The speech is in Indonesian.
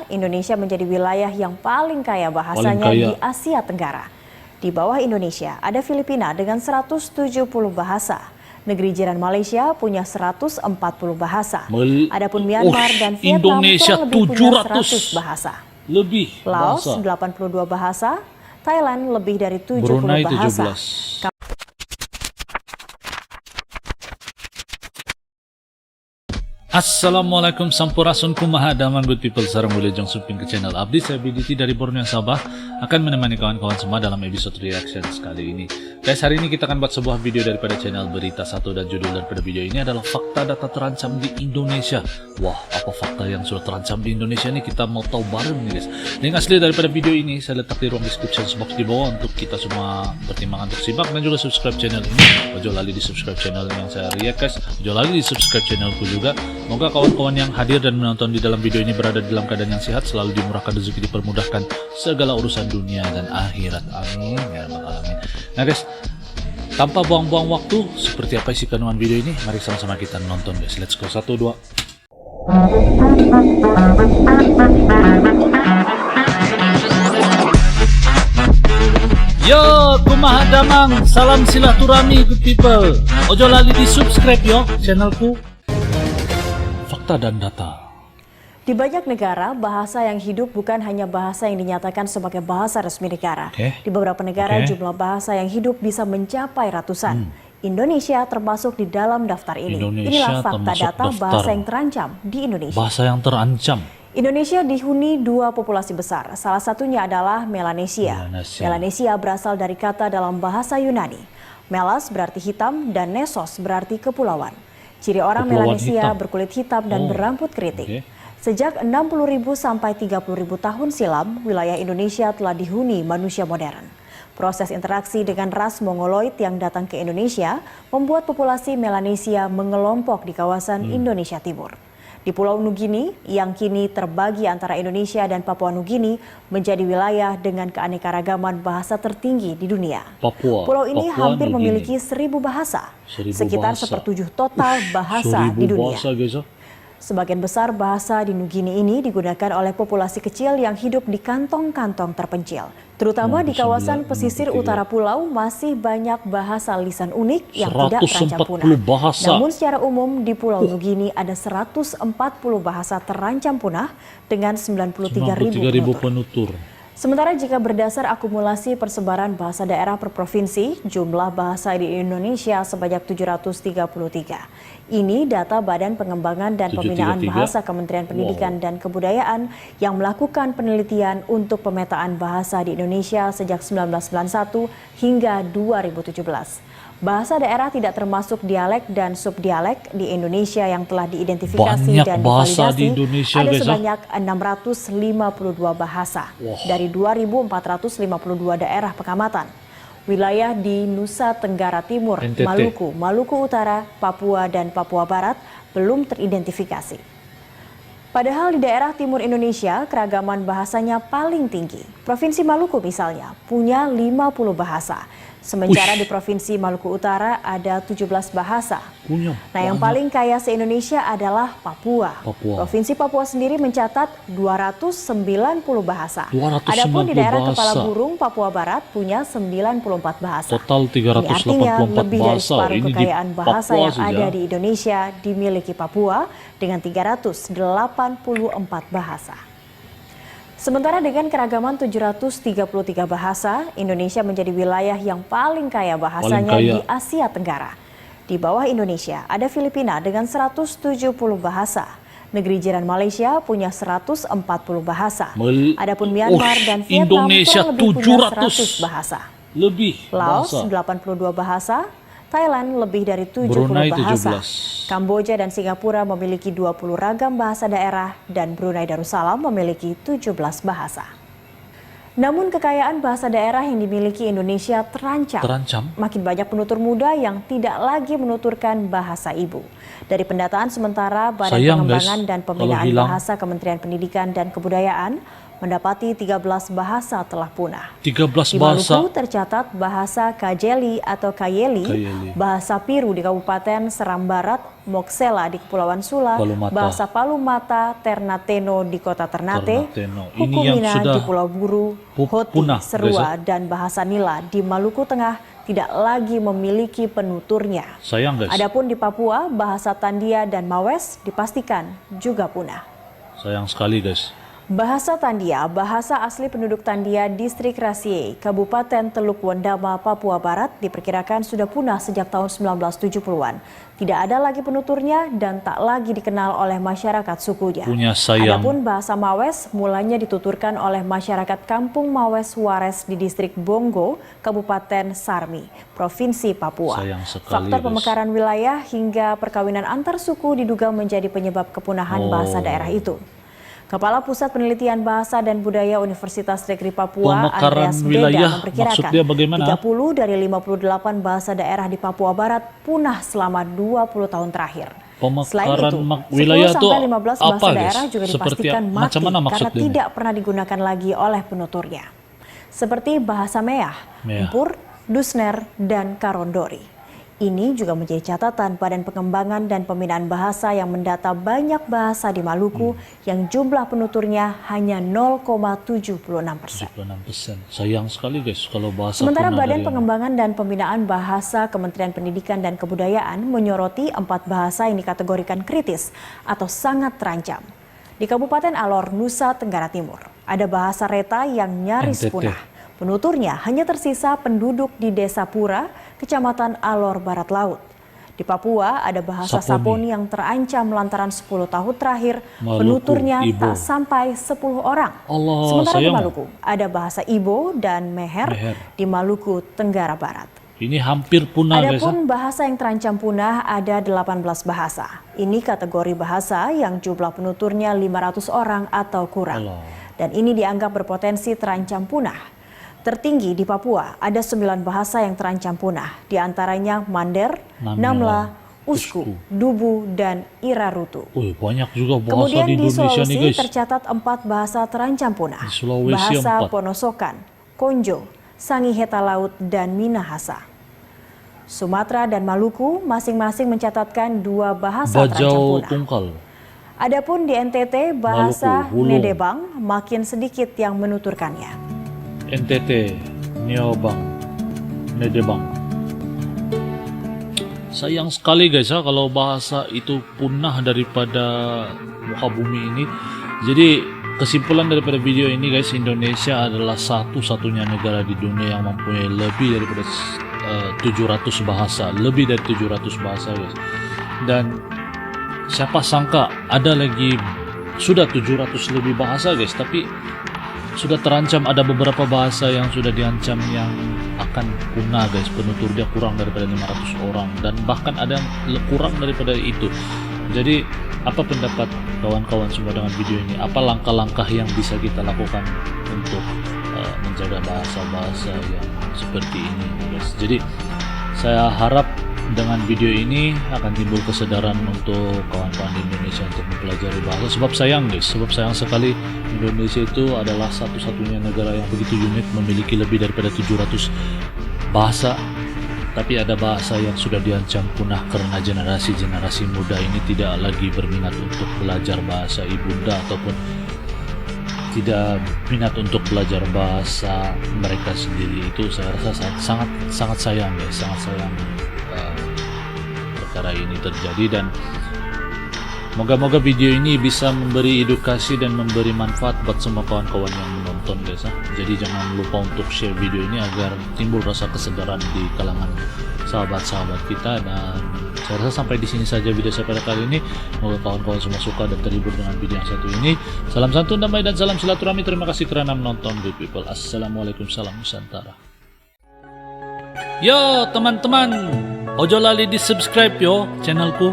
Indonesia menjadi wilayah yang paling kaya bahasanya di Asia Tenggara. Di bawah Indonesia ada Filipina dengan 170 bahasa. Negeri jiran Malaysia punya 140 bahasa. Adapun Myanmar dan Vietnam Indonesia kurang lebih punya 100 700 bahasa. lebih Laos bahasa. 82 bahasa, Thailand lebih dari 70 Brunei bahasa. 17. Assalamualaikum sampurasun kumaha damang good people, sarang boleh jong supin ke channel Abdi. Saya BDT dari Borneo Sabah akan menemani kawan-kawan semua dalam episode reaction kali ini. Guys, hari ini kita akan buat sebuah video daripada channel Berita Satu, dan judul daripada video ini adalah fakta data terancam di Indonesia. Wah, apa fakta yang sudah terancam di Indonesia ini? Kita mau tahu bareng nih guys. Link asli daripada video ini saya letak di ruang description box di bawah untuk kita semua pertimbangan untuk simak dan juga subscribe channel ini. Ojo lali di subscribe channel yang saya react guys. Ojo lali di subscribe channelku juga. Semoga kawan-kawan yang hadir dan menonton di dalam video ini berada dalam keadaan yang sehat, selalu dimurahkan rezeki, dipermudahkan segala urusan dunia dan akhirat. Amin ya rabbal alamin. Nah guys, tanpa buang-buang waktu, seperti apa isi kandungan video ini? Mari sama-sama kita nonton guys. Let's go. 1, 2. Yo, kumaha damang, salam silaturahmi good people. Ojo lali di subscribe yo channelku. Fakta dan data. Di banyak negara, bahasa yang hidup bukan hanya bahasa yang dinyatakan sebagai bahasa resmi negara. Di beberapa negara, jumlah bahasa yang hidup bisa mencapai ratusan. Indonesia termasuk di dalam daftar ini. Inilah fakta data bahasa yang terancam di Indonesia. Bahasa yang terancam. Indonesia dihuni dua populasi besar. Salah satunya adalah Melanesia. Melanesia berasal dari kata dalam bahasa Yunani. Melas berarti hitam dan Nesos berarti kepulauan. Ciri orang Melanesia berkulit hitam dan berambut keriting. Sejak 60.000 sampai 30.000 tahun silam, wilayah Indonesia telah dihuni manusia modern. Proses interaksi dengan ras Mongoloid yang datang ke Indonesia membuat populasi Melanesia mengelompok di kawasan Indonesia Timur. Di Pulau Nugini, yang kini terbagi antara Indonesia dan Papua Nugini, menjadi wilayah dengan keanekaragaman bahasa tertinggi di dunia. Pulau ini hampir memiliki 1.000 bahasa, sekitar 1/7 total bahasa di dunia. Sebagian besar bahasa di Nugini ini digunakan oleh populasi kecil yang hidup di kantong-kantong terpencil. Terutama di kawasan pesisir utara pulau masih banyak bahasa lisan unik yang tidak terancam punah. Namun secara umum di Pulau Nugini ada 140 bahasa terancam punah dengan 93.000 penutur. Sementara jika berdasar akumulasi persebaran bahasa daerah per provinsi, jumlah bahasa di Indonesia sebanyak 733. Ini data Badan Pengembangan dan Pembinaan Bahasa Kementerian Pendidikan dan Kebudayaan yang melakukan penelitian untuk pemetaan bahasa di Indonesia sejak 1991 hingga 2017. Bahasa daerah tidak termasuk dialek dan subdialek di Indonesia yang telah diidentifikasi dan divalidasi. Ada sebanyak 652 bahasa dari 2.452 daerah pekamatan. Wilayah di Nusa Tenggara Timur, Maluku, Maluku Utara, Papua, dan Papua Barat belum teridentifikasi. Padahal di daerah timur Indonesia, keragaman bahasanya paling tinggi. Provinsi Maluku misalnya punya 50 bahasa. Sementara di Provinsi Maluku Utara ada 17 bahasa. Nah, yang paling kaya se-Indonesia adalah Papua. Provinsi Papua sendiri mencatat 290 bahasa. Adapun di daerah Kepala Burung Papua Barat punya 94 bahasa. Total 384 Ini artinya lebih dari bahasa. separuh kekayaan bahasa yang ada di Indonesia dimiliki Papua dengan 384 bahasa. Sementara dengan keragaman 733 bahasa, Indonesia menjadi wilayah yang paling kaya bahasanya di Asia Tenggara. Di bawah Indonesia ada Filipina dengan 170 bahasa. Negeri jiran Malaysia punya 140 bahasa. Adapun Myanmar dan Vietnam kurang lebih punya 100 bahasa. Laos 82 bahasa. Thailand lebih dari 70 bahasa. Kamboja dan Singapura memiliki 20 ragam bahasa daerah dan Brunei Darussalam memiliki 17 bahasa. Namun kekayaan bahasa daerah yang dimiliki Indonesia terancam. Makin banyak penutur muda yang tidak lagi menuturkan bahasa ibu. Dari pendataan sementara Badan Pengembangan dan Pembinaan Bahasa Kementerian Pendidikan dan Kebudayaan, mendapati 13 bahasa telah punah. 13 Di bahasa. Maluku tercatat bahasa Kajeli atau Kayeli, bahasa Piru di Kabupaten Seram Barat, Moksela di Kepulauan Sula, Palumata. bahasa Palumata, Ternateno di Kota Ternate, Ternateno. Ini yang Hukumina sudah di Pulau Buru, Hoti, punah, Serua, dan bahasa Nila di Maluku Tengah tidak lagi memiliki penuturnya. Sayang guys. Adapun di Papua, bahasa Tandia dan Mawes dipastikan juga punah. Sayang sekali guys. Bahasa Tandia, bahasa asli penduduk Tandia, Distrik Rasie, Kabupaten Teluk Wendama, Papua Barat, diperkirakan sudah punah sejak tahun 1970-an. Tidak ada lagi penuturnya dan tak lagi dikenal oleh masyarakat sukunya. Punya sayang. Adapun bahasa Mawes mulanya dituturkan oleh masyarakat Kampung Mawes Wares di Distrik Bongo, Kabupaten Sarmi, Provinsi Papua. Sayang sekali, Faktor guys. pemekaran wilayah hingga perkawinan antar suku diduga menjadi penyebab kepunahan bahasa daerah itu. Kepala Pusat Penelitian Bahasa dan Budaya Universitas Negeri Papua, Pemekaran Andreas wilayah, Beda, maksudnya bagaimana? 30 dari 58 bahasa daerah di Papua Barat punah selama 20 tahun terakhir. Selain Pemekaran itu, wilayah 10 itu sampai 15 bahasa apa, guys? daerah juga Seperti dipastikan mati macam mana karena maksudnya? tidak pernah digunakan lagi oleh penuturnya. Seperti bahasa Meah, Empur, Dusner, dan Karondori. Ini juga menjadi catatan Badan Pengembangan dan Pembinaan Bahasa yang mendata banyak bahasa di Maluku yang jumlah penuturnya hanya 0,76%. 76%. Sayang sekali guys kalau bahasa Sementara punah Badan dari Pengembangan dan Pembinaan Bahasa Kementerian Pendidikan dan Kebudayaan menyoroti 4 bahasa yang dikategorikan kritis atau sangat terancam. Di Kabupaten Alor, Nusa Tenggara Timur, ada bahasa Reta yang nyaris NTT. punah. Penuturnya hanya tersisa penduduk di Desa Pura, Kecamatan Alor Barat Laut. Di Papua ada bahasa Saponi yang terancam lantaran 10 tahun terakhir Maluku, penuturnya Ibo. tak sampai 10 orang. Allah, Sementara di sayang. Maluku ada bahasa Ibo dan Meher di Maluku Tenggara Barat. Ini hampir punah guys. Adapun bahasa yang terancam punah ada 18 bahasa. Ini kategori bahasa yang jumlah penuturnya 500 orang atau kurang. Dan ini dianggap berpotensi terancam punah. Tertinggi di Papua ada 9 bahasa yang terancam punah, di antaranya Mander, Namla, Usku, Dubu, dan Irarutu. Banyak juga bahasa Kemudian di di Indonesia nih Sulawesi guys. tercatat 4 bahasa terancam punah. Di Sulawesi Bahasa 4. Ponosokan, Konjo, Sangiheta Laut, dan Minahasa. Sumatera dan Maluku masing-masing mencatatkan 2 bahasa terancam Bajau punah. Tungkal. Adapun di NTT bahasa Maluku, Hulung. Nedebang makin sedikit yang menuturkannya. NTT, Niobang, Nedebang. Sayang sekali guys ya kalau bahasa itu punah daripada muka bumi ini. Jadi kesimpulan daripada video ini guys, Indonesia adalah satu-satunya negara di dunia yang mempunyai lebih daripada 700 bahasa, lebih dari 700 bahasa guys. Dan siapa sangka ada lagi sudah 700 lebih bahasa guys, tapi sudah terancam ada beberapa bahasa yang sudah diancam yang akan punah guys, penuturnya kurang daripada 500 orang dan bahkan ada yang kurang daripada itu. Jadi apa pendapat kawan-kawan semua dengan video ini? Apa langkah-langkah yang bisa kita lakukan untuk menjaga bahasa-bahasa yang seperti ini guys? Jadi saya harap dengan video ini akan timbul kesadaran untuk kawan-kawan di Indonesia untuk mempelajari bahasa. Sebab sayang guys, sebab sayang sekali Indonesia itu adalah satu-satunya negara yang begitu unik, memiliki lebih daripada 700 bahasa. Tapi ada bahasa yang sudah diancam punah karena generasi-generasi muda ini tidak lagi berminat untuk belajar bahasa ibunda ataupun tidak minat untuk belajar bahasa mereka sendiri. Itu saya rasa sangat sayang guys, sangat sayang perkara ini terjadi. Dan moga-moga video ini bisa memberi edukasi dan memberi manfaat buat semua kawan-kawan yang menonton guys. Jadi jangan lupa untuk share video ini agar timbul rasa kesadaran di kalangan sahabat-sahabat kita. Dan saya rasa sampai di sini saja video saya pada kali ini. Semoga kawan-kawan semua suka dan terhibur dengan video yang satu ini. Salam santun, damai, dan salam silaturahmi. Terima kasih kerana menonton Good People. Assalamualaikum, salam Nusantara. Yo teman-teman, ojo lali di subscribe yo channelku.